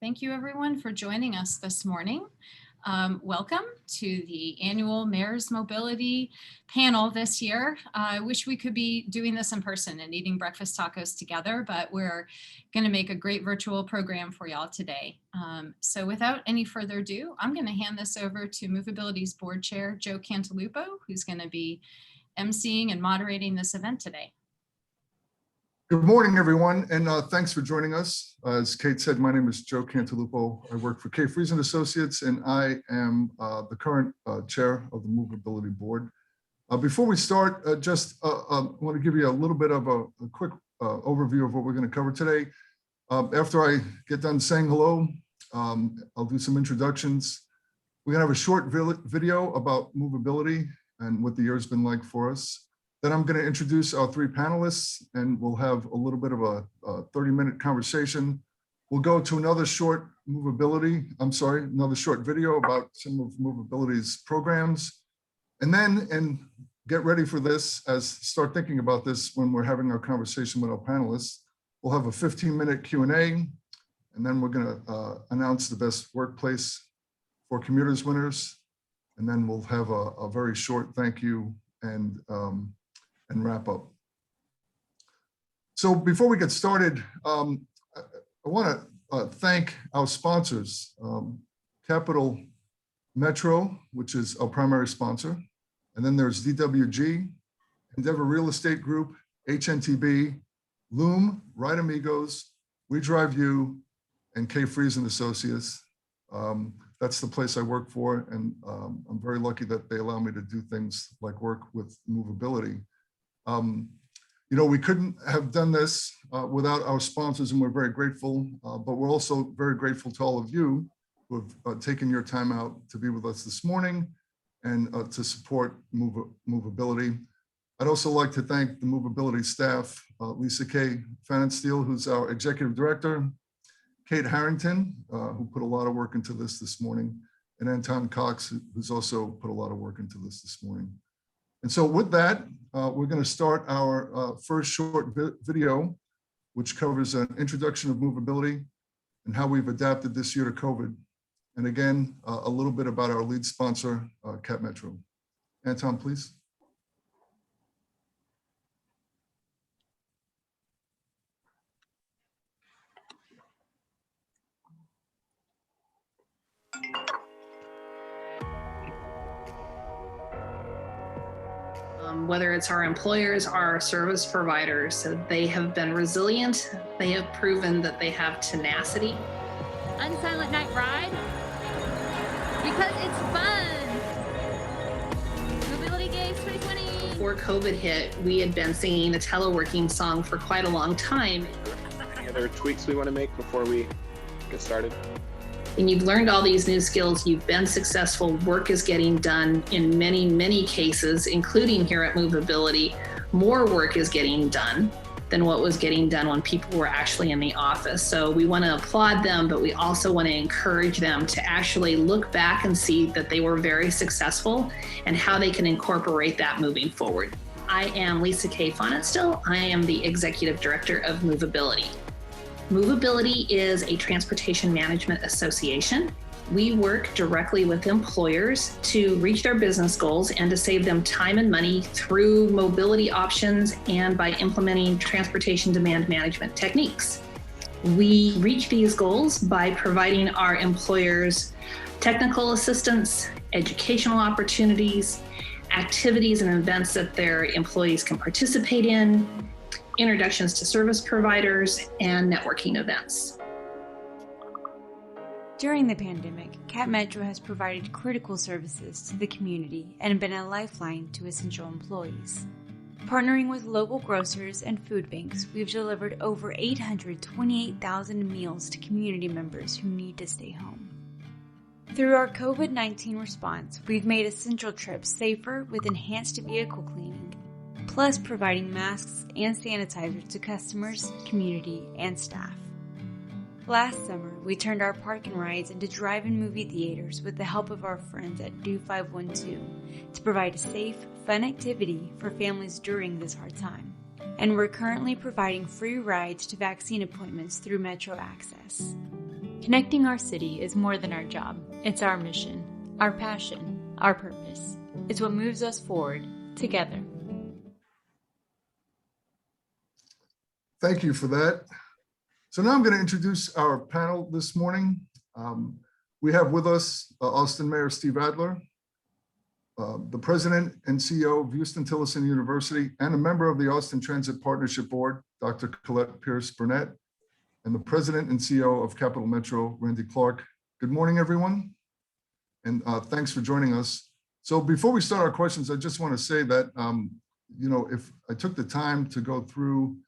Thank you everyone for joining us this morning. Welcome to the annual Mayor's Mobility panel this year. I wish we could be doing this in person and eating breakfast tacos together, but we're going to make a great virtual program for y'all today. So without any further ado, I'm going to hand this over to Movability's board chair, Joe Cantalupo, who's going to be emceeing and moderating this event today. Good morning, everyone, and thanks for joining us. As Kate said, my name is Joe Cantalupo. I work for K. Friesen Associates, and I am the current chair of the Movability Board. Before we start, I want to give you a little bit of a quick overview of what we're going to cover today. After I get done saying hello, I'll do some introductions. We're going to have a short video about movability and what the year's been like for us. Then I'm going to introduce our three panelists, and we'll have a little bit of a 30-minute conversation. We'll go to another short another short video about some of Movability's programs. And get ready for this, start thinking about this when we're having our conversation with our panelists. We'll have a 15-minute Q&A, and then we're going to announce the best workplace for commuters winners. And then we'll have a very short thank you and wrap up. So before we get started, I want to thank our sponsors, Capital Metro, which is our primary sponsor, and then there's DWG, Endeavor Real Estate Group, HNTB, Loom, Right Amigos, We Drive You, and K. Friesen Associates. That's the place I work for, and I'm very lucky that they allow me to do things like work with Movability. We couldn't have done this without our sponsors, and we're very grateful, but we're also very grateful to all of you who have taken your time out to be with us this morning and to support Movability. I'd also like to thank the Movability staff, Lisa K. Fannin-Steele, who's our executive director, Kate Harrington, who put a lot of work into this morning, and Anton Cox, who's also put a lot of work into this morning. And so with that, we're going to start our first short video, which covers an introduction of Movability and how we've adapted this year to COVID. And again, a little bit about our lead sponsor, Cap Metro. Anton, please. Whether it's our employers, our service providers, they have been resilient. They have proven that they have tenacity. Unsilent Night Ride, because it's fun. Mobility Games 2020. Before COVID hit, we had been singing the teleworking song for quite a long time. Any other tweaks we want to make before we get started? And you've learned all these new skills, you've been successful, work is getting done in many, many cases, including here at Movability. More work is getting done than what was getting done when people were actually in the office. So we want to applaud them, but we also want to encourage them to actually look back and see that they were very successful and how they can incorporate that moving forward. I am Lisa K. Fannin-Steele. I am the Executive Director of Movability. Movability is a transportation management association. We work directly with employers to reach their business goals and to save them time and money through mobility options and by implementing transportation demand management techniques. We reach these goals by providing our employers technical assistance, educational opportunities, activities and events that their employees can participate in, introductions to service providers, and networking events. During the pandemic, Cap Metro has provided critical services to the community and been a lifeline to essential employees. Partnering with local grocers and food banks, we've delivered over 828,000 meals to community members who need to stay home. Through our COVID-19 response, we've made essential trips safer with enhanced vehicle cleaning, plus providing masks and sanitizer to customers, community, and staff. Last summer, we turned our park and rides into drive-in movie theaters with the help of our friends at Do 512 to provide a safe, fun activity for families during this hard time. And we're currently providing free rides to vaccine appointments through Metro Access. Connecting our city is more than our job. It's our mission, our passion, our purpose. It's what moves us forward together. Thank you for that. So now I'm going to introduce our panel this morning. We have with us Austin Mayor Steve Adler, the President and CEO of Huston-Tillotson University, and a member of the Austin Transit Partnership Board, Dr. Colette Pierce Burnette, and the President and CEO of Capital Metro, Randy Clarke. Good morning, everyone, and thanks for joining us. So before we start our questions, I just want to say that, if I took the time to go through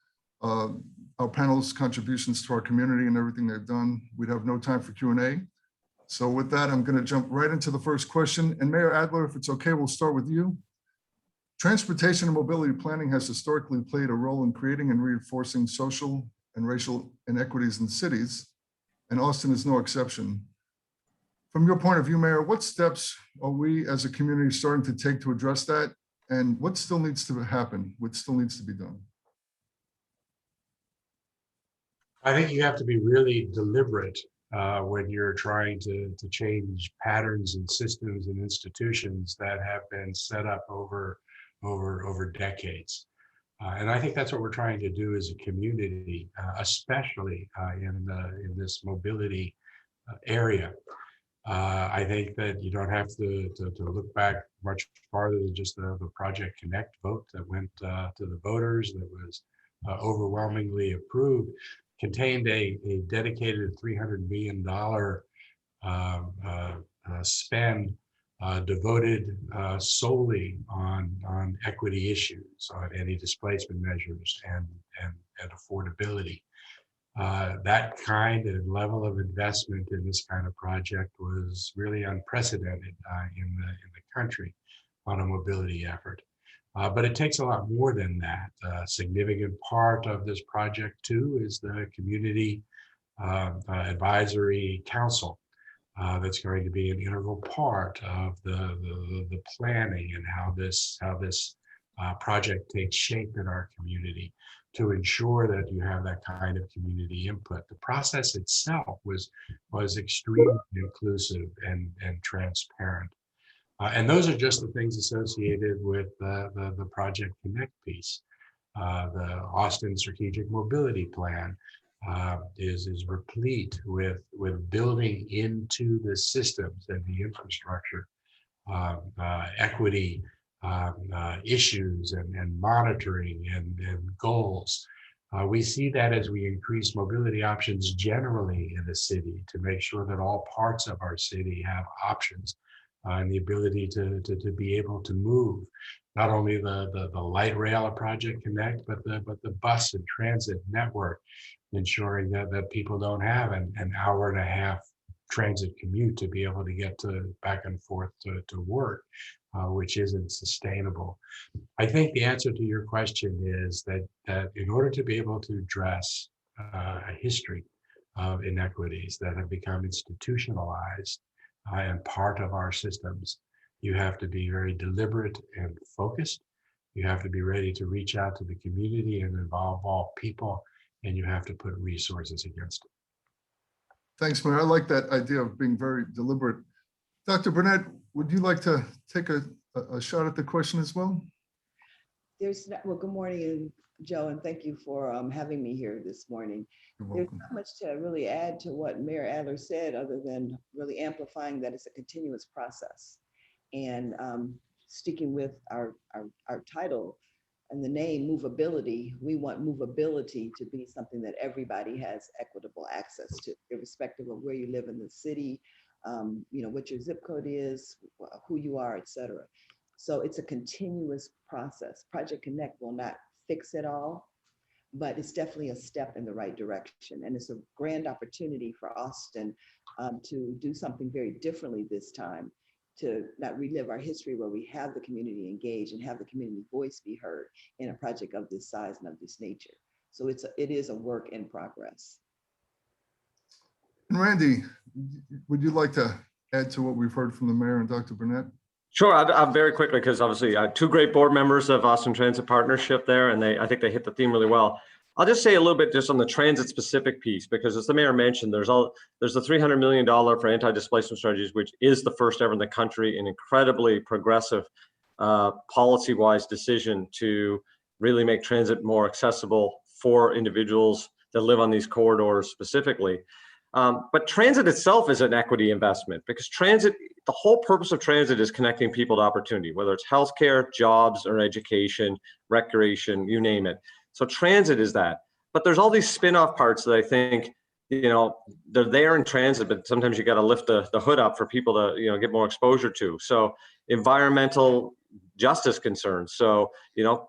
our panel's contributions to our community and everything they've done, we'd have no time for Q&A. So with that, I'm going to jump right into the first question. And Mayor Adler, if it's okay, we'll start with you. Transportation and mobility planning has historically played a role in creating and reinforcing social and racial inequities in cities, and Austin is no exception. From your point of view, Mayor, what steps are we as a community starting to take to address that? And what still needs to happen? What still needs to be done? I think you have to be really deliberate when you're trying to change patterns and systems and institutions that have been set up over decades. And I think that's what we're trying to do as a community, especially in this mobility area. I think that you don't have to look back much farther than just the Project Connect vote that went to the voters, that was overwhelmingly approved, contained a dedicated $300 million spend devoted solely on equity issues, on anti-displacement measures and affordability. That kind of level of investment in this kind of project was really unprecedented in the country on a mobility effort. But it takes a lot more than that. A significant part of this project, too, is the Community Advisory Council that's going to be an integral part of the planning and how this project takes shape in our community to ensure that you have that kind of community input. The process itself was extremely inclusive and transparent. And those are just the things associated with the Project Connect piece. The Austin Strategic Mobility Plan is replete with building into the systems and the infrastructure equity issues and monitoring and goals. We see that as we increase mobility options generally in the city to make sure that all parts of our city have options. And the ability to be able to move, not only the light rail of Project Connect, but the bus and transit network, ensuring that people don't have an hour and a half transit commute to be able to get back and forth to work, which isn't sustainable. I think the answer to your question is that in order to be able to address a history of inequities that have become institutionalized and part of our systems, you have to be very deliberate and focused. You have to be ready to reach out to the community and involve all people, and you have to put resources against it. Thanks, Mayor. I like that idea of being very deliberate. Dr. Burnette, would you like to take a shot at the question as well? Well, good morning, Joe, and thank you for having me here this morning. There's not much to really add to what Mayor Adler said, other than really amplifying that it's a continuous process. And sticking with our title and the name Movability, we want movability to be something that everybody has equitable access to, irrespective of where you live in the city, what your zip code is, who you are, et cetera. So it's a continuous process. Project Connect will not fix it all, but it's definitely a step in the right direction. And it's a grand opportunity for Austin to do something very differently this time, to not relive our history where we have the community engaged and have the community voice be heard in a project of this size and of this nature. So it is a work in progress. And Randy, would you like to add to what we've heard from the mayor and Dr. Burnette? Sure, I'll very quickly, because obviously two great board members of Austin Transit Partnership there, and I think they hit the theme really well. I'll just say a little bit just on the transit specific piece, because as the mayor mentioned, there's the $300 million for anti-displacement strategies, which is the first ever in the country, an incredibly progressive policy-wise decision to really make transit more accessible for individuals that live on these corridors specifically. But transit itself is an equity investment, because transit, the whole purpose of transit is connecting people to opportunity, whether it's healthcare, jobs, or education, recreation, you name it. So transit is that. But there's all these spin-off parts that I think, they're there in transit, but sometimes you got to lift the hood up for people to, get more exposure to. So environmental justice concerns. So,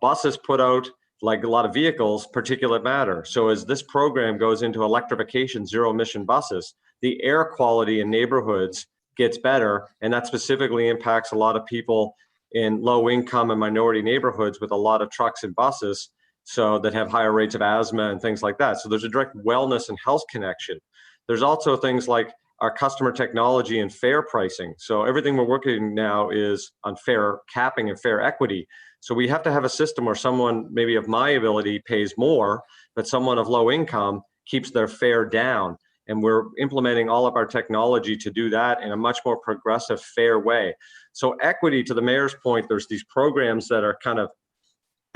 buses put out, like a lot of vehicles, particulate matter. So as this program goes into electrification, zero emission buses, the air quality in neighborhoods gets better. And that specifically impacts a lot of people in low income and minority neighborhoods with a lot of trucks and buses, so that have higher rates of asthma and things like that. So there's a direct wellness and health connection. There's also things like our customer technology and fair pricing. So everything we're working now is on fair capping and fair equity. So we have to have a system where someone maybe of my ability pays more, but someone of low income keeps their fare down. And we're implementing all of our technology to do that in a much more progressive, fair way. So equity, to the mayor's point, there's these programs that are kind of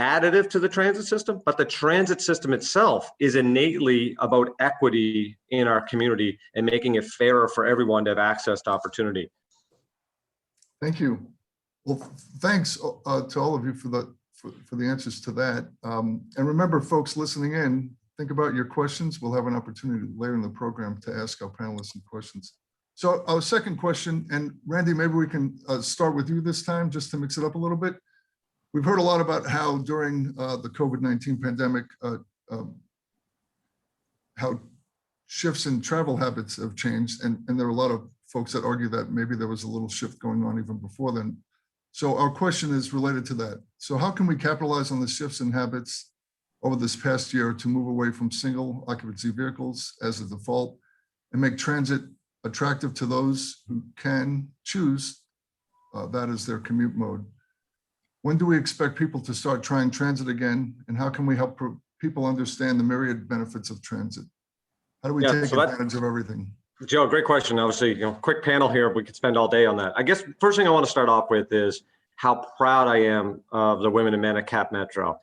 additive to the transit system, but the transit system itself is innately about equity in our community and making it fairer for everyone to have access to opportunity. Thank you. Well, thanks to all of you for the answers to that. And remember, folks listening in, think about your questions. We'll have an opportunity later in the program to ask our panelists some questions. So our second question, and Randy, maybe we can start with you this time, just to mix it up a little bit. We've heard a lot about how during the COVID-19 pandemic, how shifts in travel habits have changed. And there are a lot of folks that argue that maybe there was a little shift going on even before then. So our question is related to that. So how can we capitalize on the shifts in habits over this past year to move away from single occupancy vehicles as a default and make transit attractive to those who can choose that as their commute mode? When do we expect people to start trying transit again? And how can we help people understand the myriad benefits of transit? How do we take advantage of everything? Joe, great question. Obviously, quick panel here. We could spend all day on that. I guess first thing I want to start off with is how proud I am of the women and men at Cap Metro.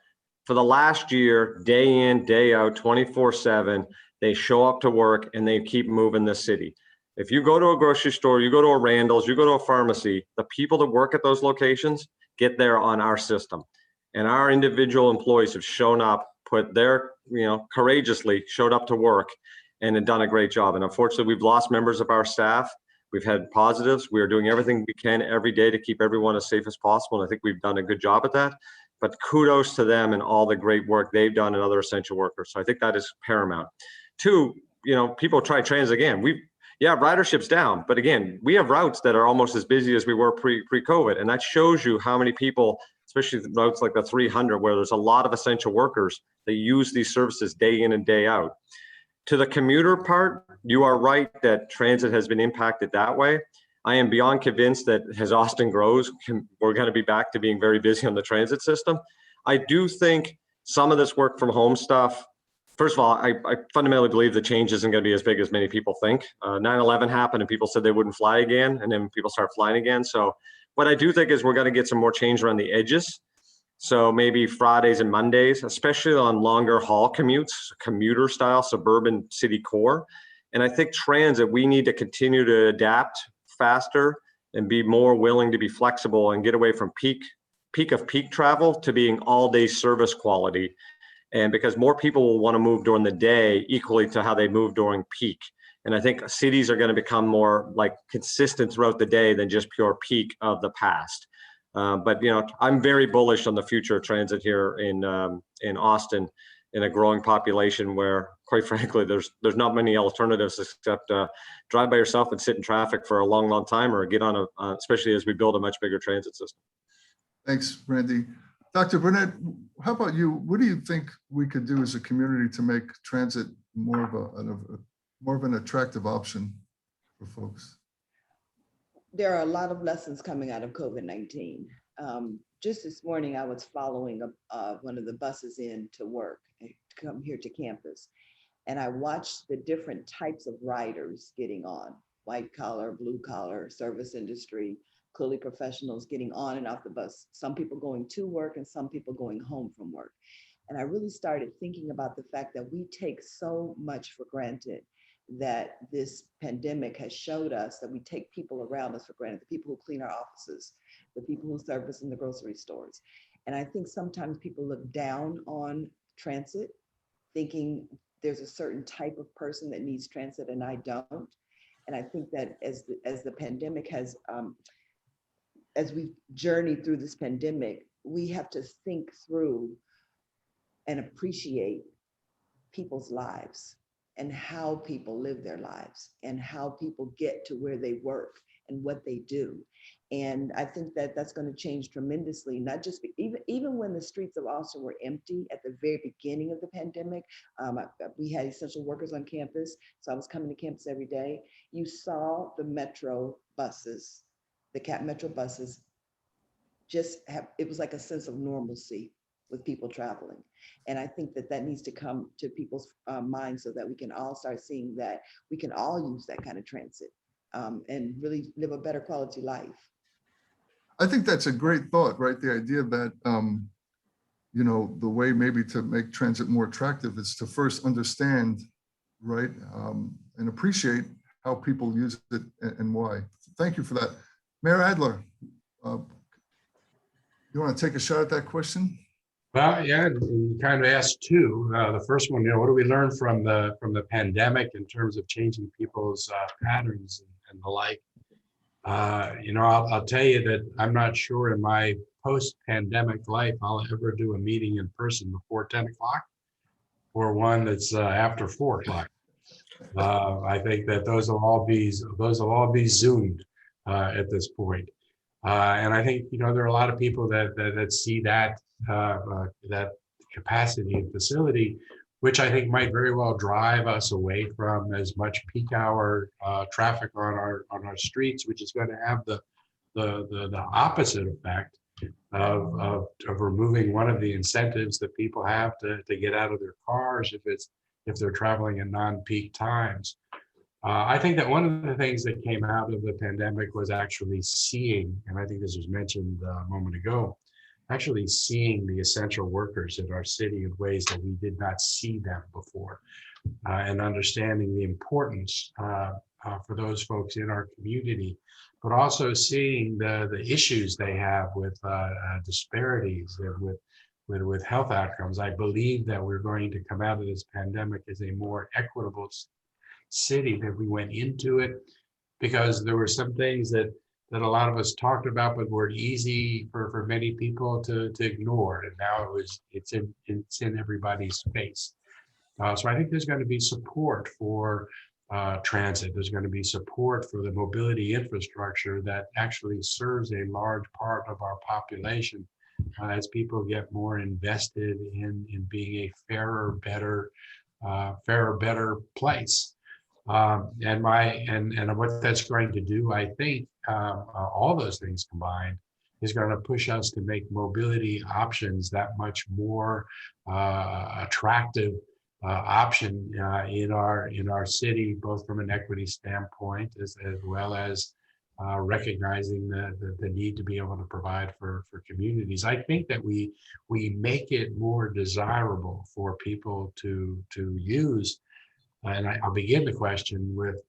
For the last year, day in, day out, 24/7, they show up to work and they keep moving this city. If you go to a grocery store, you go to a Randall's, you go to a pharmacy, the people that work at those locations get there on our system. And our individual employees have shown up, put their, courageously showed up to work and have done a great job. And unfortunately, we've lost members of our staff. We've had positives. We are doing everything we can every day to keep everyone as safe as possible. And I think we've done a good job at that. But kudos to them and all the great work they've done and other essential workers. So I think that is paramount. Two, people try transit again. Ridership's down, but again, we have routes that are almost as busy as we were pre-COVID, and that shows you how many people, especially routes like the 300, where there's a lot of essential workers that use these services day in and day out. To the commuter part, you are right that transit has been impacted that way. I am beyond convinced that as Austin grows, we're going to be back to being very busy on the transit system. I do think some of this work from home stuff, first of all, I fundamentally believe the change isn't going to be as big as many people think. 9/11 happened and people said they wouldn't fly again, and then people start flying again. So what I do think is we're going to get some more change around the edges. So maybe Fridays and Mondays, especially on longer haul commutes, commuter style, suburban city core. And I think transit, we need to continue to adapt faster and be more willing to be flexible and get away from peak travel to being all day service quality. And because more people will want to move during the day equally to how they move during peak. And I think cities are going to become more like consistent throughout the day than just pure peak of the past. But I'm very bullish on the future of transit here in Austin, in a growing population where, quite frankly, there's not many alternatives except drive by yourself and sit in traffic for a long, long time, or get on especially as we build a much bigger transit system. Thanks, Randy. Dr. Burnette, how about you? What do you think we could do as a community to make transit more of an attractive option for folks? There are a lot of lessons coming out of COVID-19. Just this morning, I was following one of the buses in to work, to come here to campus. And I watched the different types of riders getting on, white collar, blue collar, service industry, clearly professionals getting on and off the bus. Some people going to work and some people going home from work. And I really started thinking about the fact that we take so much for granted, that this pandemic has showed us that we take people around us for granted, the people who clean our offices, the people who service in the grocery stores. And I think sometimes people look down on transit, thinking there's a certain type of person that needs transit and I don't. And I think that as the pandemic has, as we journey through this pandemic, we have to think through and appreciate people's lives and how people live their lives and how people get to where they work and what they do. And I think that that's going to change tremendously, not just even when the streets of Austin were empty at the very beginning of the pandemic. We had essential workers on campus, so I was coming to campus every day. You saw the metro buses, the CAP Metro buses, it was like a sense of normalcy with people traveling. And I think that needs to come to people's minds so that we can all start seeing that we can all use that kind of transit and really live a better quality life. I think that's a great thought, right? The idea that, the way maybe to make transit more attractive is to first understand, right, and appreciate how people use it and why. Thank you for that. Mayor Adler, you want to take a shot at that question? Well, yeah, you kind of asked two. The first one, what do we learn from the pandemic in terms of changing people's patterns and the like? I'll tell you that I'm not sure in my post-pandemic life I'll ever do a meeting in person before 10 o'clock or one that's after 4 o'clock. I think that those will all be Zoomed at this point. And I think there are a lot of people that see that capacity and facility, which I think might very well drive us away from as much peak hour traffic on our streets, which is going to have the opposite effect of removing one of the incentives that people have to get out of their cars if they're traveling in non-peak times. I think that one of the things that came out of the pandemic was actually seeing, and I think this was mentioned a moment ago, actually seeing the essential workers in our city in ways that we did not see them before, and understanding the importance for those folks in our community, but also seeing the issues they have with disparities and with health outcomes. I believe that we're going to come out of this pandemic as a more equitable city than we went into it, because there were some things that a lot of us talked about, but were easy for many people to ignore. And now it's in everybody's face. So I think there's going to be support for transit. There's going to be support for the mobility infrastructure that actually serves a large part of our population as people get more invested in being a fairer, better place. And what that's going to do, I think, all those things combined, is going to push us to make mobility options that much more attractive option in our city, both from an equity standpoint as well as recognizing the need to be able to provide for communities. I think that we make it more desirable for people to use. And I'll begin the question with,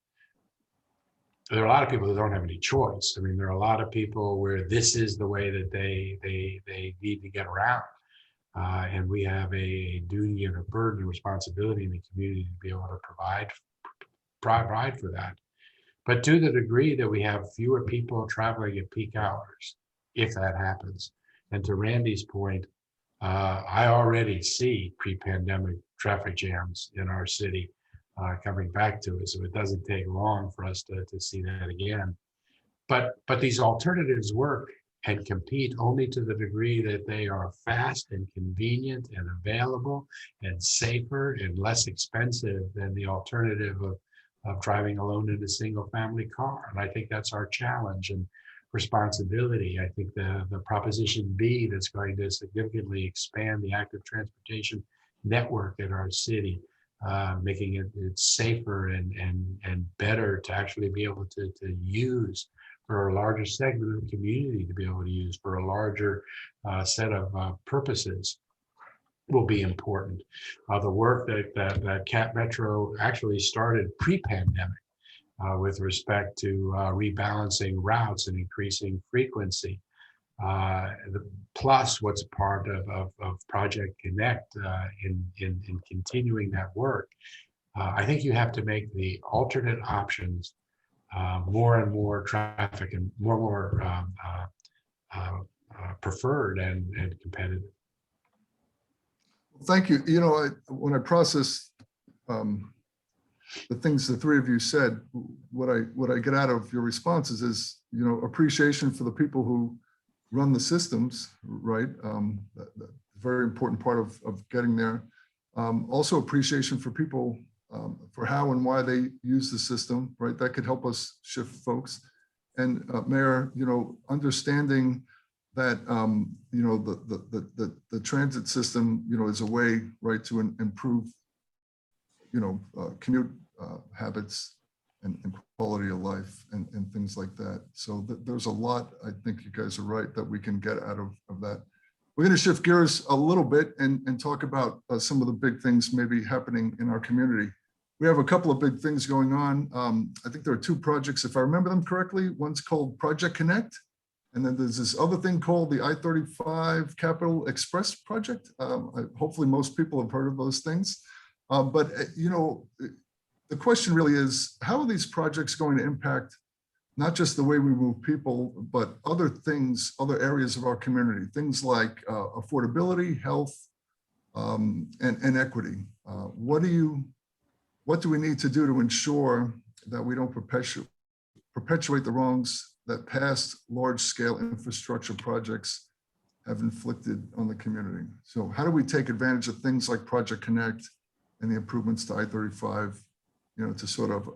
there are a lot of people that don't have any choice. I mean, there are a lot of people where this is the way that they need to get around. And we have a duty and a burden and responsibility in the community to be able to provide for that. But to the degree that we have fewer people traveling at peak hours, if that happens, and to Randy's point, I already see pre-pandemic traffic jams in our city coming back to us, so it doesn't take long for us to see that again. But these alternatives work and compete only to the degree that they are fast and convenient and available and safer and less expensive than the alternative of driving alone in a single family car. And I think that's our challenge and responsibility. I think the Proposition B that's going to significantly expand the active transportation network in our city, making it safer and better to actually be able to use for a larger segment of the community, to be able to use for a larger set of purposes, will be important. The work that Cap Metro actually started pre-pandemic with respect to rebalancing routes and increasing frequency, plus what's part of Project Connect in continuing that work. I think you have to make the alternate options more and more traffic and more preferred and competitive. Thank you. You know, when I process the things the three of you said, what I get out of your responses is, you know, appreciation for the people who run the systems, right? Very important part of getting there. Also appreciation for people for how and why they use the system, right? That could help us shift folks. And Mayor, you know, understanding that you know, the transit system, you know, is a way, right, to improve, you know, commute habits and quality of life and things like that. So there's a lot, I think you guys are right, that we can get out of that. We're going to shift gears a little bit and talk about some of the big things maybe happening in our community. We have a couple of big things going on. I think there are two projects, if I remember them correctly. One's called Project Connect, and then there's this other thing called the I-35 Capital Express Project. Hopefully most people have heard of those things. But you know, the question really is, how are these projects going to impact not just the way we move people, but other things, other areas of our community, things like affordability, health, and equity? What do we need to do to ensure that we don't perpetuate the wrongs that past large-scale infrastructure projects have inflicted on the community? So how do we take advantage of things like Project Connect and the improvements to I-35, you know, to sort of,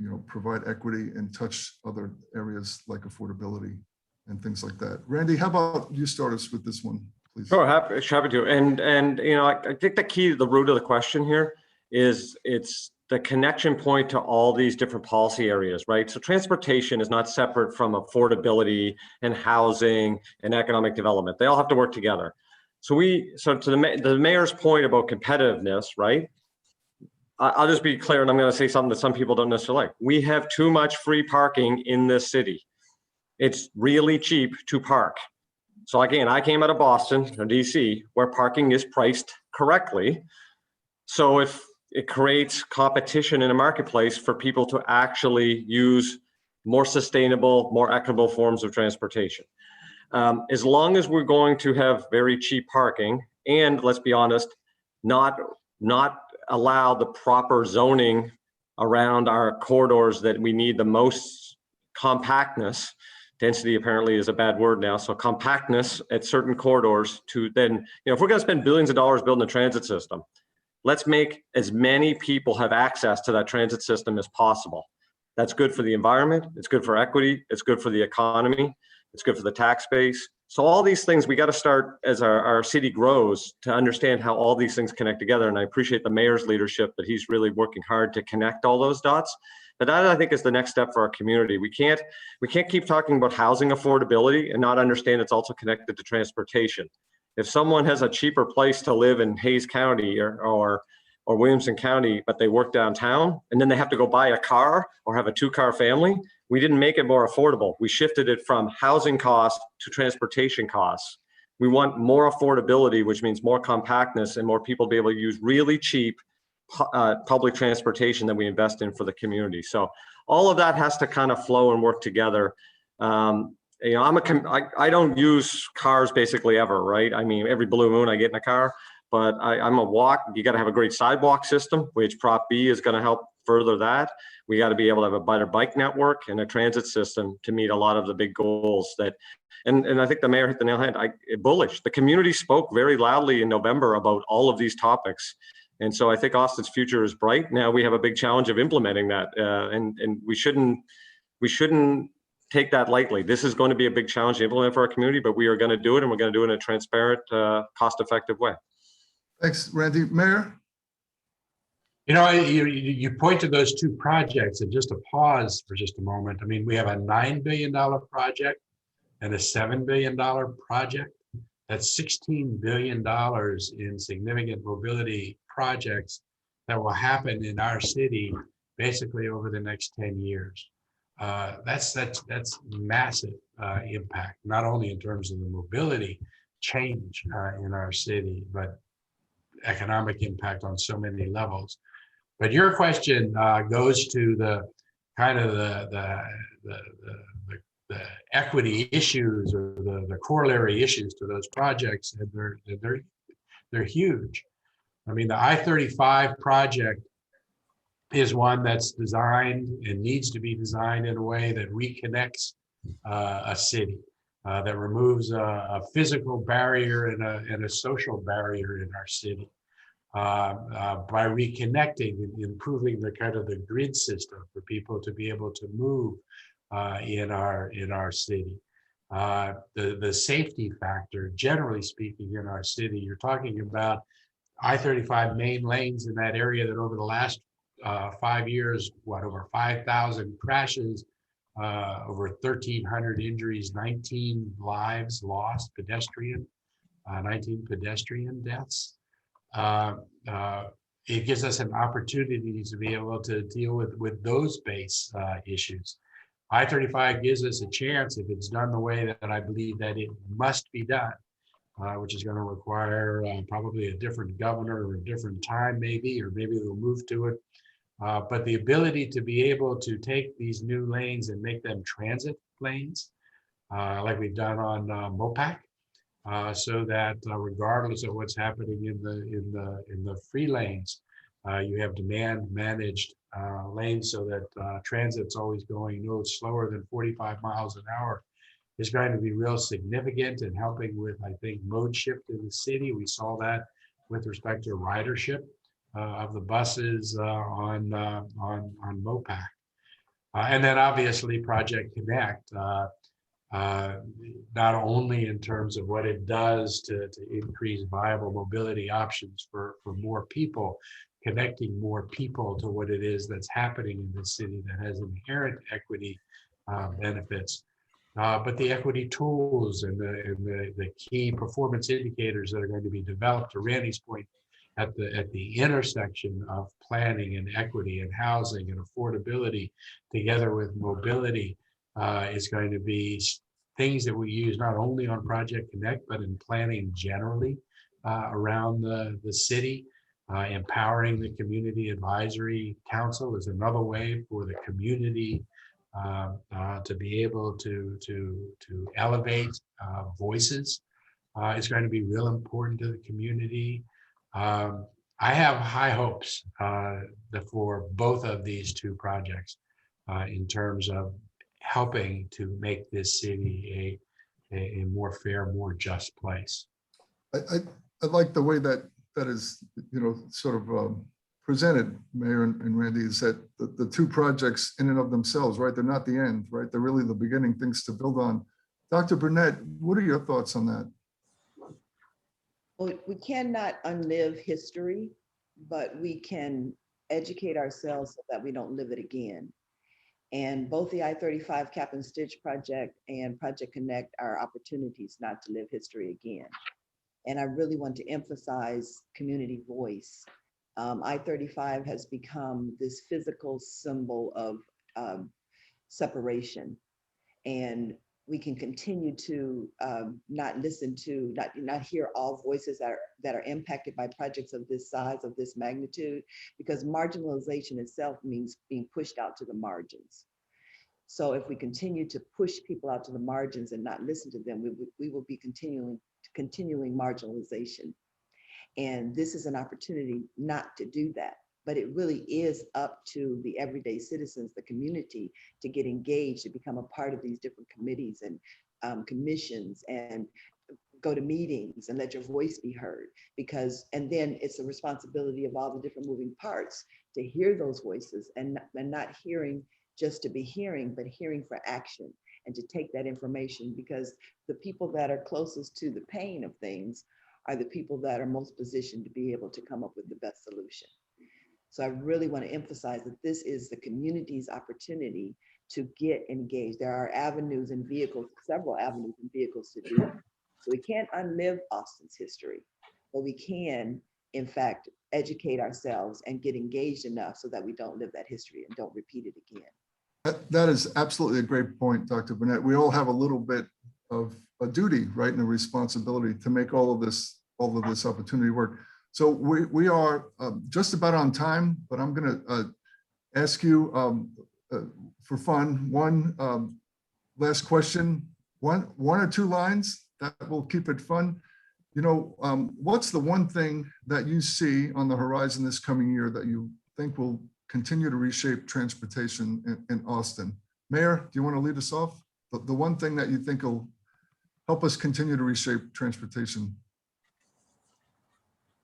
you know, provide equity and touch other areas like affordability and things like that? Randy, how about you start us with this one, please? Sure, happy to. And you know, I think the key to the root of the question here is it's the connection point to all these different policy areas, right? So transportation is not separate from affordability and housing and economic development. They all have to work together. So to the mayor's point about competitiveness, right? I'll just be clear, and I'm going to say something that some people don't necessarily like. We have too much free parking in this city. It's really cheap to park. So again, I came out of Boston or DC, where parking is priced correctly. So if it creates competition in a marketplace for people to actually use more sustainable, more equitable forms of transportation. As long as we're going to have very cheap parking, and let's be honest, not allow the proper zoning around our corridors that we need the most compactness. Density apparently is a bad word now. So compactness at certain corridors to then, you know, if we're going to spend billions of dollars building a transit system, let's make as many people have access to that transit system as possible. That's good for the environment. It's good for equity. It's good for the economy. It's good for the tax base. So all these things, we got to start as our city grows to understand how all these things connect together. And I appreciate the mayor's leadership that he's really working hard to connect all those dots. But that, I think, is the next step for our community. We can't keep talking about housing affordability and not understand it's also connected to transportation. If someone has a cheaper place to live in Hayes County or Williamson County, but they work downtown, and then they have to go buy a car or have a 2-car family, we didn't make it more affordable. We shifted it from housing costs to transportation costs. We want more affordability, which means more compactness and more people to be able to use really cheap public transportation that we invest in for the community. So all of that has to kind of flow and work together. You know, I don't use cars basically ever, right? I mean, every blue moon I get in a car, but I'm a walk. You got to have a great sidewalk system, which Prop B is going to help further that. We got to be able to have a better bike network and a transit system to meet a lot of the big goals that, and I think the mayor hit the nail on the head. Bullish. The community spoke very loudly in November about all of these topics. And so I think Austin's future is bright. Now we have a big challenge of implementing that, and we shouldn't take that lightly. This is going to be a big challenge to implement for our community, but we are going to do it, and we're going to do it in a transparent, cost-effective way. Thanks, Randy. Mayor? You know, you point to those two projects, and just to pause for just a moment. I mean, we have a $9 billion project and a $7 billion project. That's $16 billion in significant mobility projects that will happen in our city basically over the next 10 years. That's massive impact, not only in terms of the mobility change in our city, but economic impact on so many levels. But your question goes to the kind of the equity issues or the corollary issues to those projects, and they're huge. I mean, the I-35 project is one that's designed and needs to be designed in a way that reconnects a city, that removes a physical barrier and a social barrier in our city. By reconnecting and improving the kind of the grid system for people to be able to move in our city. The safety factor, generally speaking, in our city, you're talking about I-35 main lanes in that area that over the last 5 years, over 5,000 crashes, over 1,300 injuries, 19 lives lost, 19 pedestrian deaths. It gives us an opportunity to be able to deal with those base issues. I-35 gives us a chance, if it's done the way that I believe that it must be done, which is going to require probably a different governor or a different time maybe, or maybe they'll move to it. But the ability to be able to take these new lanes and make them transit lanes, like we've done on MOPAC, so that regardless of what's happening in the free lanes, you have demand managed lanes so that transit's always going no slower than 45 miles an hour is going to be real significant in helping with, I think, mode shift in the city. We saw that with respect to ridership of the buses on MOPAC. And then obviously Project Connect, not only in terms of what it does to increase viable mobility options for more people, connecting more people to what it is that's happening in the city that has inherent equity benefits, but the equity tools and the key performance indicators that are going to be developed, to Randy's point, at the intersection of planning and equity and housing and affordability together with mobility, is going to be things that we use not only on Project Connect, but in planning generally around the city. Empowering the Community Advisory Council is another way for the community to be able to elevate voices. It's going to be real important to the community. I have high hopes for both of these two projects in terms of helping to make this city a more fair, more just place. I like the way that is, sort of presented, Mayor and Randy, is that the two projects in and of themselves, right? They're not the end, right? They're really the beginning, things to build on. Dr. Burnette, what are your thoughts on that? Well, we cannot unlive history, but we can educate ourselves so that we don't live it again. And both the I-35 Cap and Stitch project and Project Connect are opportunities not to live history again. And I really want to emphasize community voice. I-35 has become this physical symbol of separation. And we can continue to not hear all voices that are impacted by projects of this size, of this magnitude, because marginalization itself means being pushed out to the margins. So if we continue to push people out to the margins and not listen to them, we will be continuing marginalization. And this is an opportunity not to do that. But it really is up to the everyday citizens, the community, to get engaged, to become a part of these different committees and commissions, and go to meetings and let your voice be heard. And then it's a responsibility of all the different moving parts to hear those voices and not hearing just to be hearing, but hearing for action and to take that information, because the people that are closest to the pain of things are the people that are most positioned to be able to come up with the best solution. So I really want to emphasize that this is the community's opportunity to get engaged. There are avenues and vehicles, several avenues and vehicles to do it. So we can't unlive Austin's history, but we can, in fact, educate ourselves and get engaged enough so that we don't live that history and don't repeat it again. That is absolutely a great point, Dr. Burnette. We all have a little bit of a duty, right, and a responsibility to make all of this opportunity work. So we are just about on time, but I'm going to ask you for fun, one last question, one or two lines that will keep it fun. You know, what's the one thing that you see on the horizon this coming year that you think will continue to reshape transportation in Austin? Mayor, do you want to lead us off? The one thing that you think will help us continue to reshape transportation?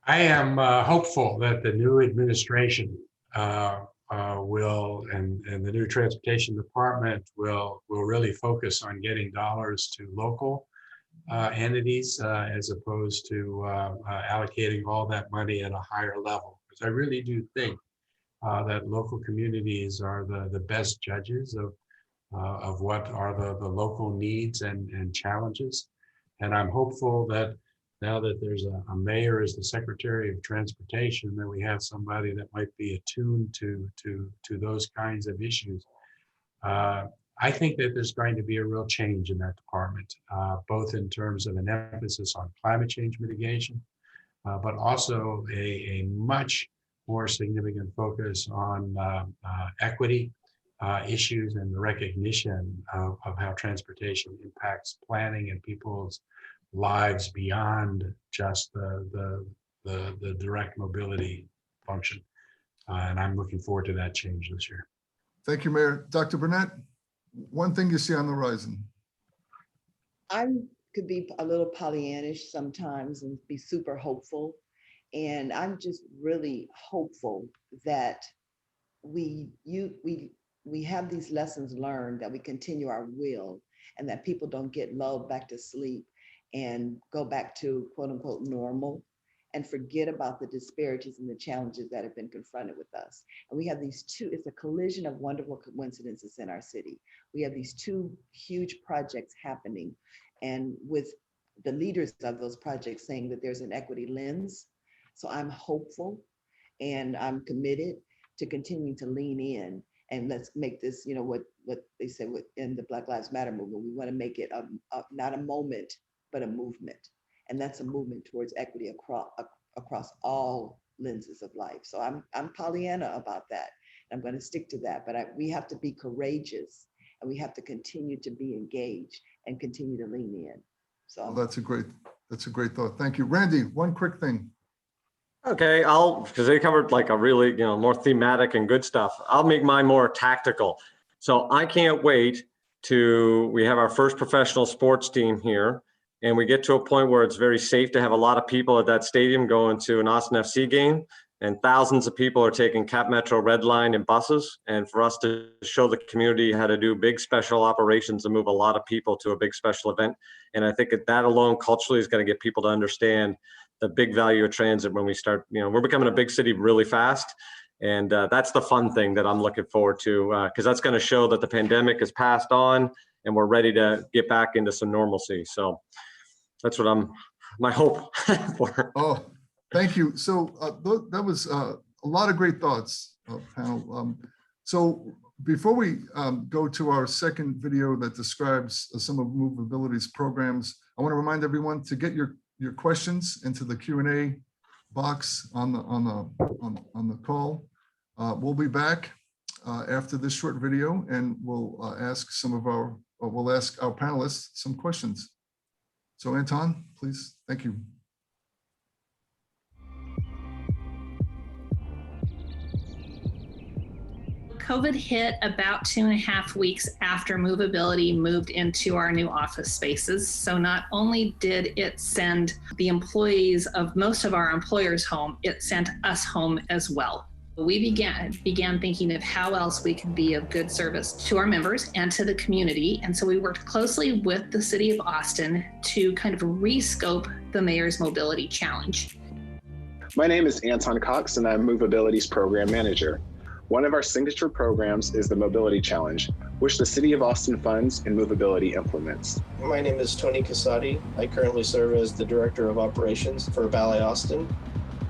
I am hopeful that the new administration will, and the new transportation department will really focus on getting dollars to local entities as opposed to allocating all that money at a higher level. Because I really do think that local communities are the best judges of what are the local needs and challenges. And I'm hopeful that now that there's a mayor as the Secretary of Transportation, that we have somebody that might be attuned to those kinds of issues. I think that there's going to be a real change in that department, both in terms of an emphasis on climate change mitigation, but also a much more significant focus on equity issues and the recognition of how transportation impacts planning and people's lives beyond just the direct mobility function. And I'm looking forward to that change this year. Thank you, Mayor. Dr. Burnette, one thing you see on the horizon? I could be a little Pollyannish sometimes and be super hopeful. And I'm just really hopeful that we have these lessons learned, that we continue our will, and that people don't get lulled back to sleep and go back to quote unquote normal and forget about the disparities and the challenges that have been confronted with us. And we have these two, it's a collision of wonderful coincidences in our city. We have these two huge projects happening, and with the leaders of those projects saying that there's an equity lens. So I'm hopeful and I'm committed to continuing to lean in, and let's make this, you know, what they say in the Black Lives Matter movement. We want to make it not a moment, but a movement. And that's a movement towards equity across all lenses of life. So I'm Pollyanna about that. I'm going to stick to that, but we have to be courageous, and we have to continue to be engaged and continue to lean in. So well, that's a great thought. Thank you. Randy, one quick thing. Okay, because they covered like a really, more thematic and good stuff. I'll make mine more tactical. So I can't wait we have our first professional sports team here, and we get to a point where it's very safe to have a lot of people at that stadium going to an Austin FC game, and thousands of people are taking Cap Metro Red Line and buses. And for us to show the community how to do big special operations and move a lot of people to a big special event. And I think that alone culturally is going to get people to understand the big value of transit when we start, we're becoming a big city really fast. And that's the fun thing that I'm looking forward to, because that's going to show that the pandemic has passed on and we're ready to get back into some normalcy. So that's what my hope for. Oh, thank you. So that was a lot of great thoughts, panel. So before we go to our second video that describes some of Movability's programs, I want to remind everyone to get your questions into the Q&A box on the call. We'll be back after this short video, and we'll ask our panelists some questions. So Anton, please. Thank you. COVID hit about 2.5 weeks after Movability moved into our new office spaces. So not only did it send the employees of most of our employers home, it sent us home as well. We began thinking of how else we could be of good service to our members and to the community. And so we worked closely with the city of Austin to kind of rescope the Mayor's Mobility Challenge. My name is Anton Cox, and I'm Movability's program manager. One of our signature programs is the Mobility Challenge, which the City of Austin funds and Movability implements. My name is Tony Casati. I currently serve as the Director of Operations for Ballet Austin.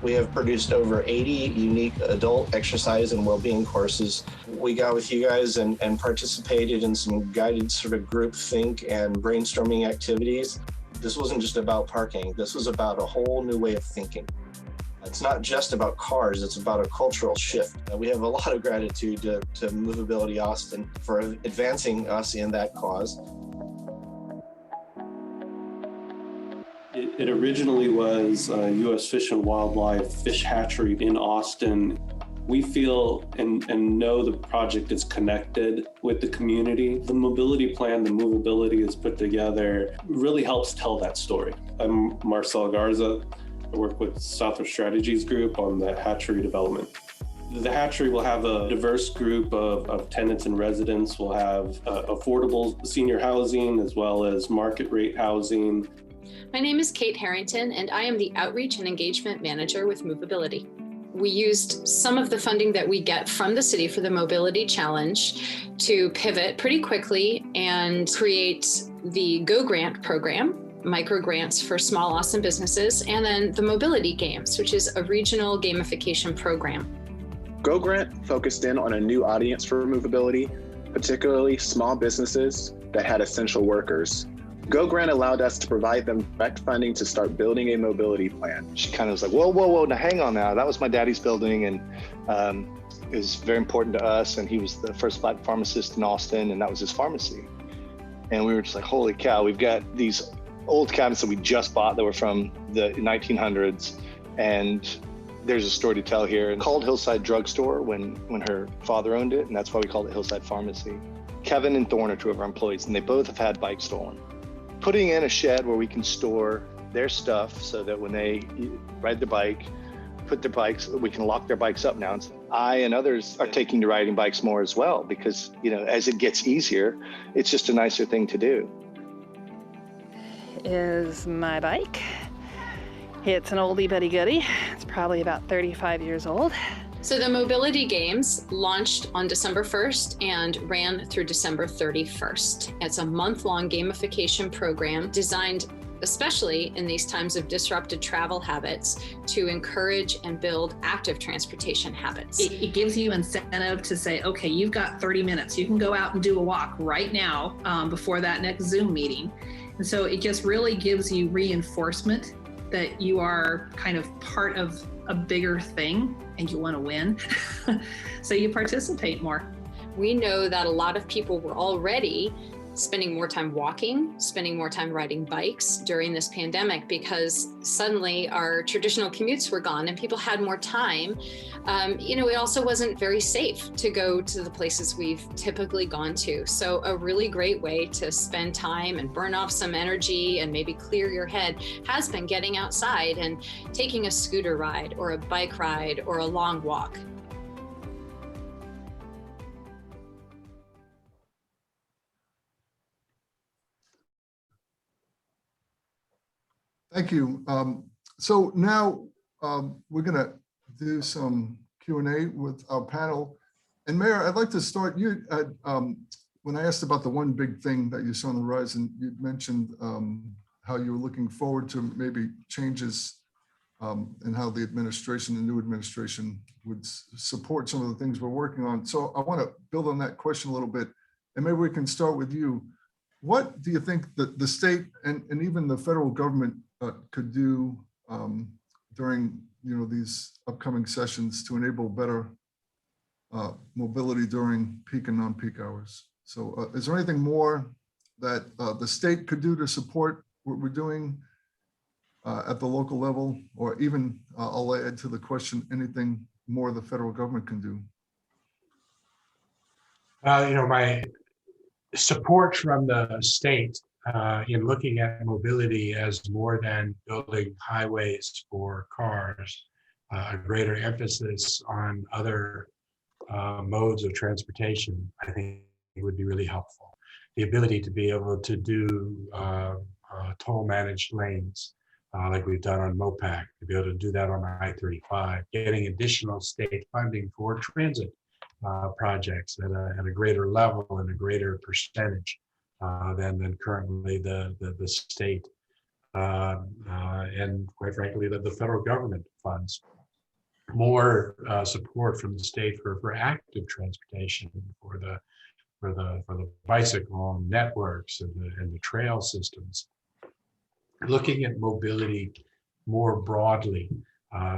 We have produced over 80 unique adult exercise and well-being courses. We got with you guys and participated in some guided sort of group think and brainstorming activities. This wasn't just about parking. This was about a whole new way of thinking. It's not just about cars, it's about a cultural shift. We have a lot of gratitude to Movability Austin for advancing us in that cause. It originally was a U.S. Fish and Wildlife fish hatchery in Austin. We feel and know the project is connected with the community. The mobility plan, the Movability is put together, really helps tell that story. I'm Marcel Garza. I work with Southwest Strategies Group on the hatchery development. The hatchery will have a diverse group of tenants and residents. We'll have affordable senior housing as well as market rate housing. My name is Kate Harrington, and I am the Outreach and Engagement Manager with Movability. We used some of the funding that we get from the city for the Mobility Challenge to pivot pretty quickly and create the Go Grant program, micro grants for small Austin businesses, and then the Mobility Games, which is a regional gamification program. Go Grant focused in on a new audience for Movability, particularly small businesses that had essential workers. Go Grant allowed us to provide them direct funding to start building a mobility plan. She kind of was like, whoa, now hang on now. That was my daddy's building, and it was very important to us. And he was the first Black pharmacist in Austin, and that was his pharmacy. And we were just like, holy cow, we've got these old cabinets that we just bought that were from the 1900s. And there's a story to tell here. It's called Hillside Drugstore when her father owned it, and that's why we called it Hillside Pharmacy. Kevin and Thorne are two of our employees, and they both have had bikes stolen. Putting in a shed where we can store their stuff so that when they ride their bike, put their bikes, we can lock their bikes up now. And I and others are taking to riding bikes more as well because, as it gets easier, it's just a nicer thing to do. Is my bike. It's an oldie but a goodie. It's probably about 35 years old. So the Mobility Games launched on December 1st and ran through December 31st. It's a month-long gamification program designed especially in these times of disrupted travel habits to encourage and build active transportation habits. It gives you incentive to say, okay, you've got 30 minutes. You can go out and do a walk right now before that next Zoom meeting. And so it just really gives you reinforcement that you are kind of part of a bigger thing and you want to win. So you participate more. We know that a lot of people were already spending more time walking, spending more time riding bikes during this pandemic because suddenly our traditional commutes were gone and people had more time. It also wasn't very safe to go to the places we've typically gone to. So a really great way to spend time and burn off some energy and maybe clear your head has been getting outside and taking a scooter ride or a bike ride or a long walk. Thank you. So now we're going to do some Q&A with our panel. And Mayor, I'd like to start you. When I asked about the one big thing that you saw on the horizon, you mentioned how you were looking forward to maybe changes in how the new administration would support some of the things we're working on. So I want to build on that question a little bit. And maybe we can start with you. What do you think that the state and even the federal government could do during these upcoming sessions to enable better mobility during peak and non-peak hours? So is there anything more that the state could do to support what we're doing at the local level, or even I'll add to the question, anything more the federal government can do? My support from the state in looking at mobility as more than building highways for cars a greater emphasis on other modes of transportation, I think would be really helpful. The ability to be able to do toll managed lanes, like we've done on MOPAC, to be able to do that on I-35, getting additional state funding for transit projects at a greater level and a greater percentage than currently the state and quite frankly the federal government funds. More support from the state for active transportation, for the bicycle networks and the trail systems. Looking at mobility more broadly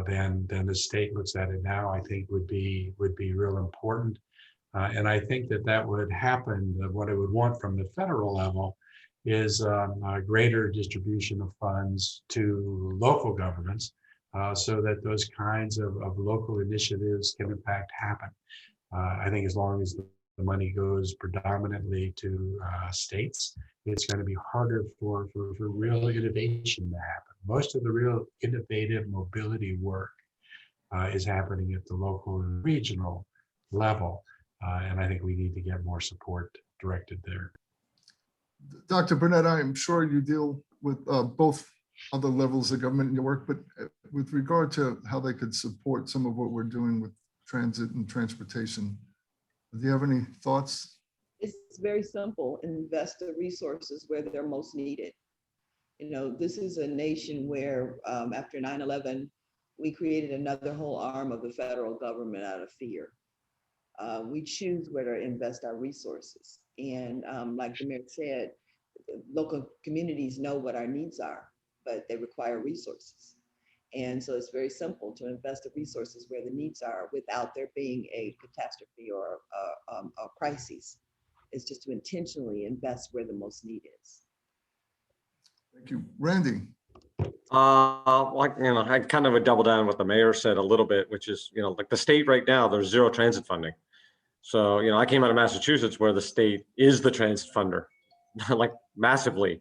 than the state looks at it now, I think would be real important. And I think that would happen. What I would want from the federal level is a greater distribution of funds to local governments so that those kinds of local initiatives can in fact happen. I think as long as the money goes predominantly to states, it's going to be harder for real innovation to happen. Most of the real innovative mobility work is happening at the local and regional level. And I think we need to get more support directed there. Dr. Burnette, I am sure you deal with both other levels of government in your work, but with regard to how they could support some of what we're doing with transit and transportation, do you have any thoughts? It's very simple. Invest the resources where they're most needed. You know, this is a nation where after 9/11, we created another whole arm of the federal government out of fear. We choose where to invest our resources. And like the mayor said, local communities know what our needs are, but they require resources. And so it's very simple to invest the resources where the needs are without there being a catastrophe or a crisis. It's just to intentionally invest where the most need is. Thank you. Randy. I kind of would double down on what the mayor said a little bit, which is, like the state right now, there's zero transit funding. So, I came out of Massachusetts where the state is the transit funder, like massively,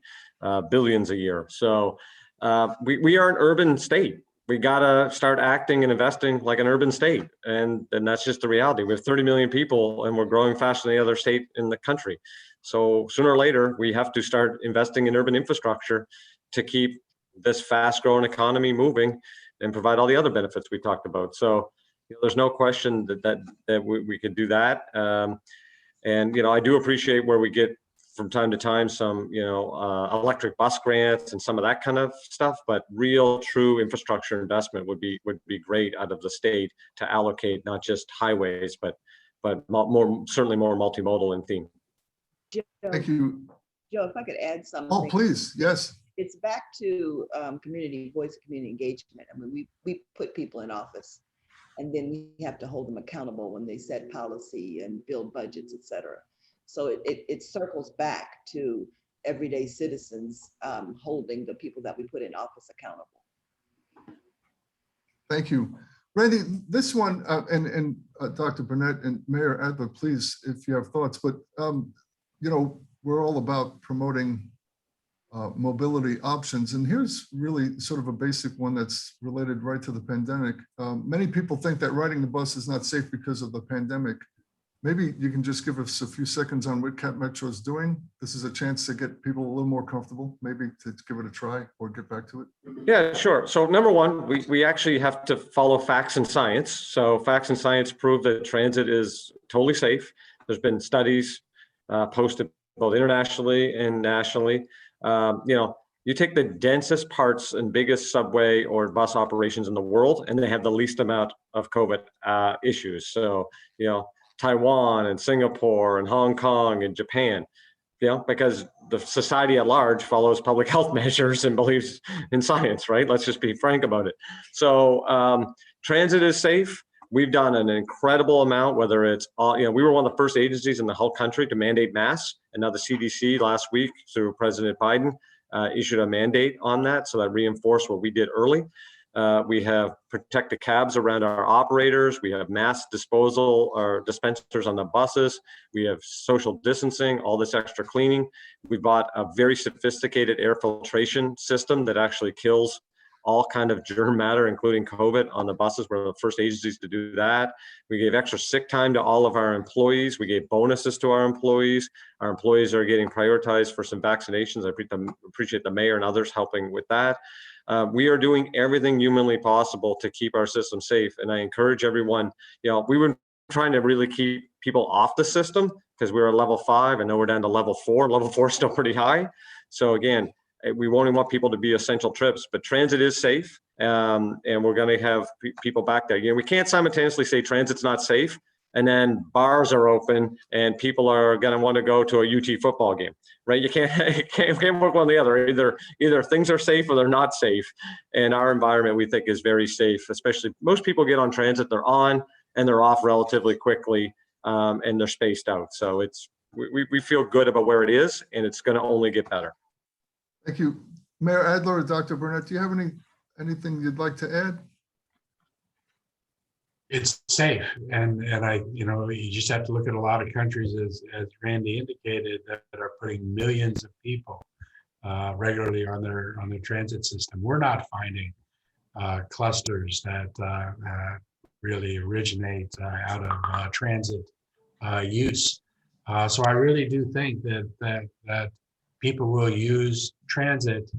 billions a year. So we are an urban state. We got to start acting and investing like an urban state. And that's just the reality. We have 30 million people and we're growing faster than any other state in the country. So sooner or later, we have to start investing in urban infrastructure to keep this fast growing economy moving and provide all the other benefits we talked about. So there's no question that we could do that. And I do appreciate where we get from time to time some electric bus grants and some of that kind of stuff, but real true infrastructure investment would be great out of the state to allocate not just highways but certainly more multimodal in theme. Joe, Thank you. Joe, if I could add something. Oh, please. Yes. It's back to community voice, community engagement. I mean, we put people in office and then we have to hold them accountable when they set policy and build budgets, et cetera. So it circles back to everyday citizens holding the people that we put in office accountable. Thank you. Randy, this one, and Dr. Burnette and Mayor Adler, please, if you have thoughts, but we're all about promoting mobility options. And here's really sort of a basic one that's related right to the pandemic. Many people think that riding the bus is not safe because of the pandemic. Maybe you can just give us a few seconds on what Cap Metro is doing. This is a chance to get people a little more comfortable, maybe to give it a try or get back to it. Yeah, sure. So number one, we actually have to follow facts and science. So facts and science prove that transit is totally safe. There's been studies posted both internationally and nationally. You take the densest parts and biggest subway or bus operations in the world, and they have the least amount of COVID issues. So, Taiwan and Singapore and Hong Kong and Japan, because the society at large follows public health measures and believes in science, right? Let's just be frank about it. So transit is safe. We've done an incredible amount, whether it's, we were one of the first agencies in the whole country to mandate masks. And now the CDC last week through President Biden issued a mandate on that. So that reinforced what we did early. We have protected cabs around our operators. We have mask disposal or dispensers on the buses. We have social distancing, all this extra cleaning. We bought a very sophisticated air filtration system that actually kills all kind of germ matter, including COVID, on the buses. We're the first agencies to do that. We gave extra sick time to all of our employees. We gave bonuses to our employees. Our employees are getting prioritized for some vaccinations. I appreciate the mayor and others helping with that. We are doing everything humanly possible to keep our system safe. And I encourage everyone, we were trying to really keep people off the system because we were at level 5 and now we're down to level 4. Level 4 is still pretty high. So again, we only want people to be essential trips, but transit is safe. And we're going to have people back there. We can't simultaneously say transit's not safe and then bars are open and people are going to want to go to a UT football game, right? You can't work one or the other. Either things are safe or they're not safe. And our environment, we think, is very safe. Especially most people get on transit, they're on and they're off relatively quickly, and they're spaced out. So we feel good about where it is, and it's going to only get better. Thank you. Mayor Adler or Dr. Burnette, do you have anything you'd like to add? It's safe, and you just have to look at a lot of countries, as Randy indicated, that are putting millions of people regularly on their transit system. We're not finding clusters that really originate out of transit use. So I really do think that people will use transit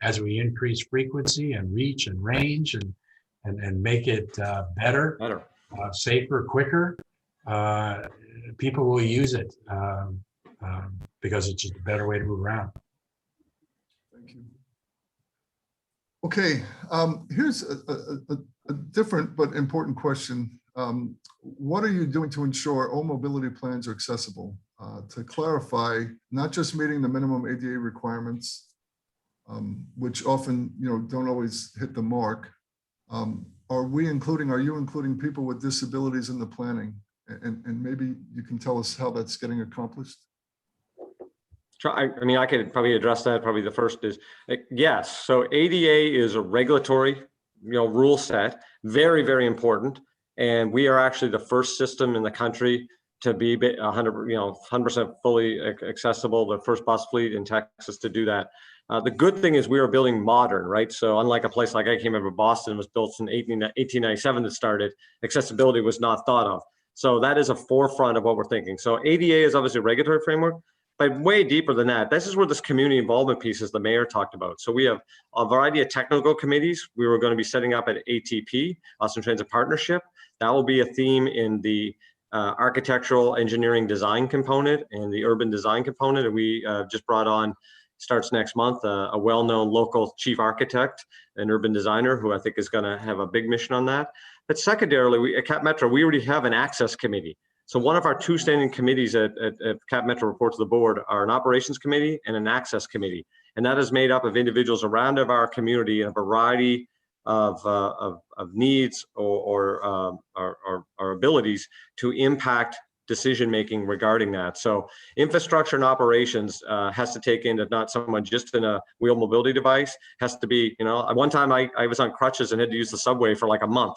as we increase frequency and reach and range and make it better, safer, quicker. People will use it because it's just a better way to move around. Thank you. Okay, here's a different but important question. What are you doing to ensure all mobility plans are accessible? To clarify, not just meeting the minimum ADA requirements, which often don't always hit the mark. Are you including people with disabilities in the planning? And maybe you can tell us how that's getting accomplished. I could probably address that. Probably the first is yes. So ADA is a regulatory, rule set, very, very important. And we are actually the first system in the country to be 100% fully accessible. The first bus fleet in Texas to do that. The good thing is we are building modern, right? So unlike a place like I came over, Boston was built in 1897 that started, accessibility was not thought of. So that is a forefront of what we're thinking. So ADA is obviously a regulatory framework, but way deeper than that. This is where this community involvement piece, as the mayor talked about. So we have a variety of technical committees. We were going to be setting up at ATP, Austin Transit Partnership. That will be a theme in the architectural engineering design component and the urban design component. And we just brought on, starts next month, a well-known local chief architect and urban designer who I think is going to have a big mission on that. But secondarily, at Cap Metro, we already have an access committee. So one of our two standing committees at Cap Metro report to the board are an operations committee and an access committee. And that is made up of individuals around our community in a variety of needs or abilities to impact decision-making regarding that. So infrastructure and operations has to take in not someone just in a wheel mobility device, has to be, one time I was on crutches and had to use the subway for like a month.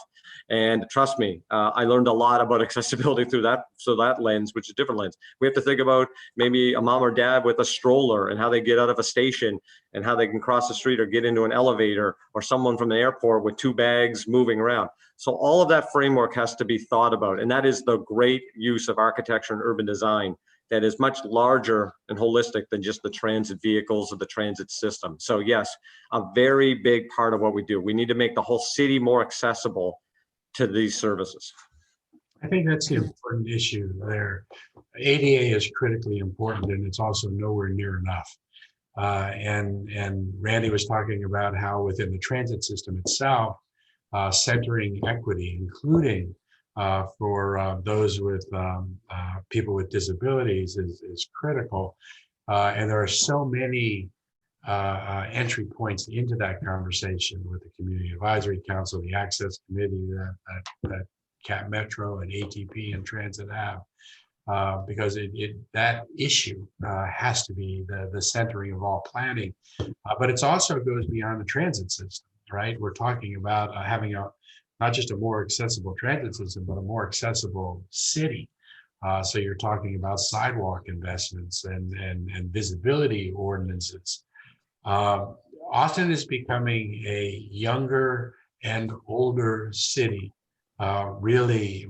And trust me, I learned a lot about accessibility through that lens, which is a different lens. We have to think about maybe a mom or dad with a stroller and how they get out of a station and how they can cross the street or get into an elevator, or someone from the airport with 2 bags moving around. So all of that framework has to be thought about. And that is the great use of architecture and urban design that is much larger and holistic than just the transit vehicles or the transit system. So yes, a very big part of what we do. We need to make the whole city more accessible to these services. I think that's the important issue there. ADA is critically important, and it's also nowhere near enough. And Randy was talking about how within the transit system itself, centering equity, including for those with people with disabilities, is critical. And there are so many entry points into that conversation with the Community Advisory Council, the Access Committee that Cap Metro and ATP and Transit have, because that issue has to be the centering of all planning. But it also goes beyond the transit system, right? We're talking about having not just a more accessible transit system, but a more accessible city. So you're talking about sidewalk investments and visibility ordinances. Austin is becoming a younger and older city, really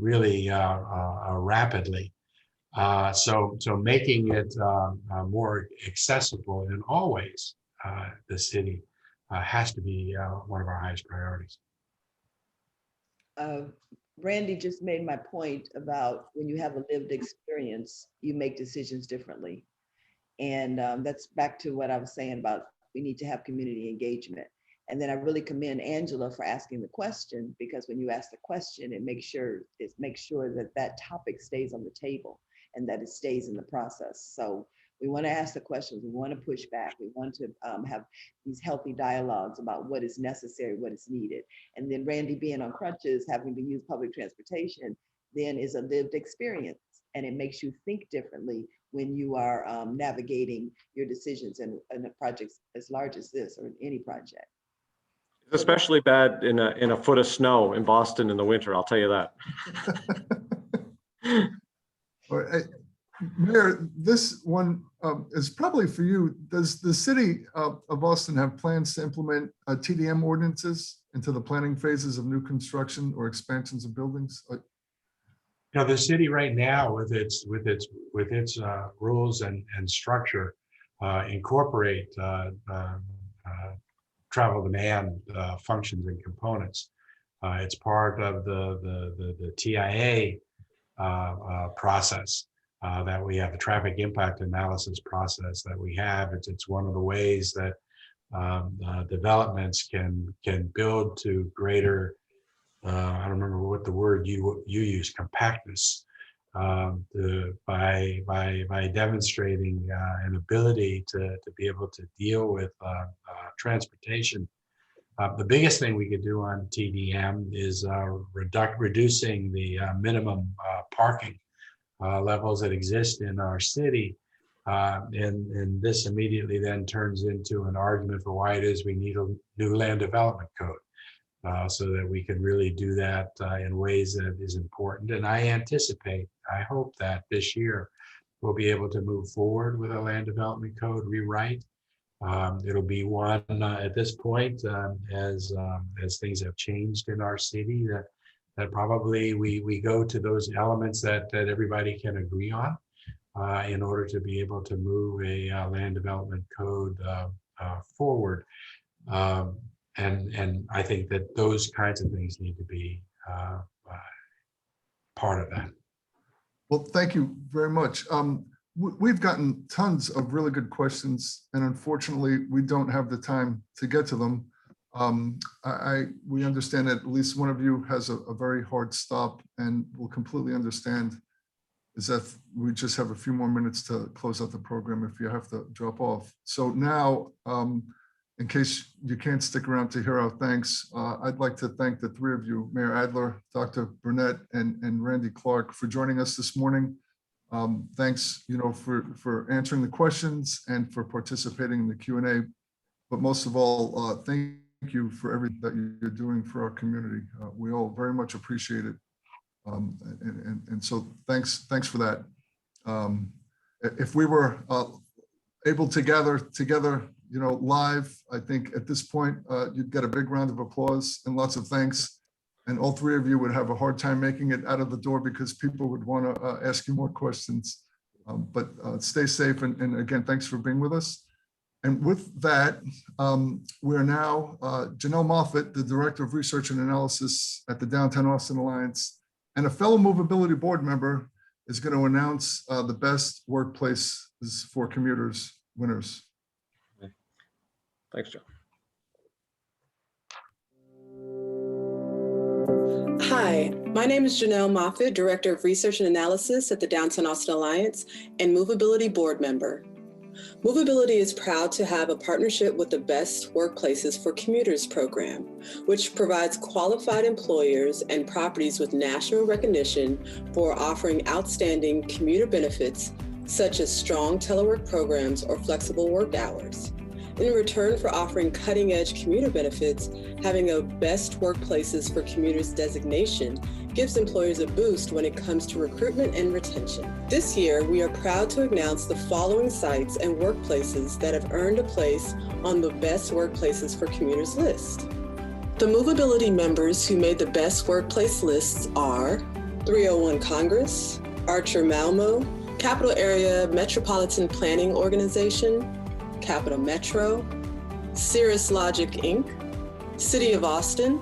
rapidly. So making it more accessible in all ways, the city has to be one of our highest priorities. Randy just made my point about when you have a lived experience, you make decisions differently. And that's back to what I was saying about we need to have community engagement. And then I really commend Angela for asking the question, because when you ask the question, it makes sure that that topic stays on the table and that it stays in the process. So we want to ask the questions, we want to push back, we want to have these healthy dialogues about what is necessary, what is needed. And then Randy being on crutches, having to use public transportation, then is a lived experience. And it makes you think differently when you are navigating your decisions in a project as large as this or any project. It's especially bad in a foot of snow in Boston in the winter, I'll tell you that. All right. Mayor, this one is probably for you. Does the city of Boston have plans to implement TDM ordinances into the planning phases of new construction or expansions of buildings? You know, the city right now with its rules and structure incorporate travel demand functions and components. It's part of the TIA process that we have, the traffic impact analysis process that we have. It's one of the ways that developments can build to greater, I don't remember what the word you use, compactness, by demonstrating an ability to be able to deal with transportation. The biggest thing we could do on TDM is reducing the minimum parking levels that exist in our city. And this immediately then turns into an argument for why it is we need a new land development code. So that we can really do that in ways that is important. And I hope that this year we'll be able to move forward with a land development code rewrite. It'll be one at this point as things have changed in our city that probably we go to those elements that everybody can agree on in order to be able to move a land development code forward. And I think that those kinds of things need to be part of that. Well, thank you very much. We've gotten tons of really good questions, and unfortunately, we don't have the time to get to them. We understand that at least one of you has a very hard stop, and we'll completely understand is that we just have a few more minutes to close out the program if you have to drop off. So now, in case you can't stick around to hear our thanks, I'd like to thank the three of you, Mayor Adler, Dr. Burnette, and Randy Clarke, for joining us this morning. Thanks, for answering the questions and for participating in the Q&A. But most of all, thank you for everything that you're doing for our community. We all very much appreciate it. And so thanks for that. If we were able to gather together, live, I think at this point, you'd get a big round of applause and lots of thanks. And all three of you would have a hard time making it out of the door because people would want to ask you more questions. But stay safe. And again, thanks for being with us. And with that, we're now, Janelle Moffitt, the Director of Research and Analysis at the Downtown Austin Alliance, and a fellow Movability board member is going to announce the best workplaces for commuters winners. Thanks, Joe. Hi, my name is Janelle Moffitt, Director of Research and Analysis at the Downtown Austin Alliance and Movability board member. Movability is proud to have a partnership with the Best Workplaces for Commuters program, which provides qualified employers and properties with national recognition for offering outstanding commuter benefits, such as strong telework programs or flexible work hours. In return for offering cutting-edge commuter benefits, having a Best Workplaces for Commuters designation gives employers a boost when it comes to recruitment and retention. This year, we are proud to announce the following sites and workplaces that have earned a place on the Best Workplaces for Commuters list. The Movability members who made the Best Workplace lists are 301 Congress, Archer Malmo, Capital Area Metropolitan Planning Organization, Capital Metro, Cirrus Logic Inc., City of Austin,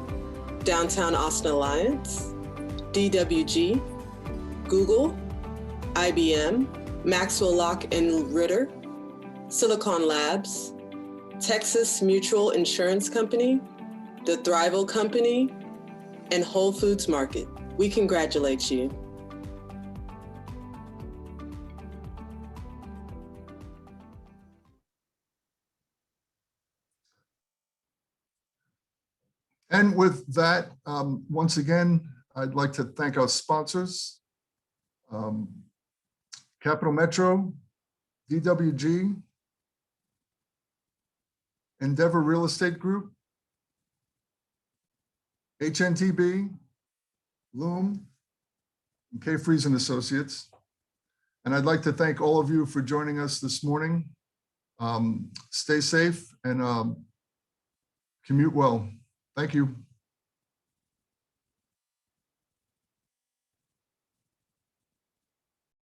Downtown Austin Alliance, DWG, Google, IBM, Maxwell Locke and Ritter, Silicon Labs, Texas Mutual Insurance Company, the Thrival Company, and Whole Foods Market. We congratulate you. And with that, once again, I'd like to thank our sponsors, Capital Metro, DWG, Endeavor Real Estate Group, HNTB, Loom, and K. Friesen Associates. And I'd like to thank all of you for joining us this morning. Stay safe and commute well. Thank you.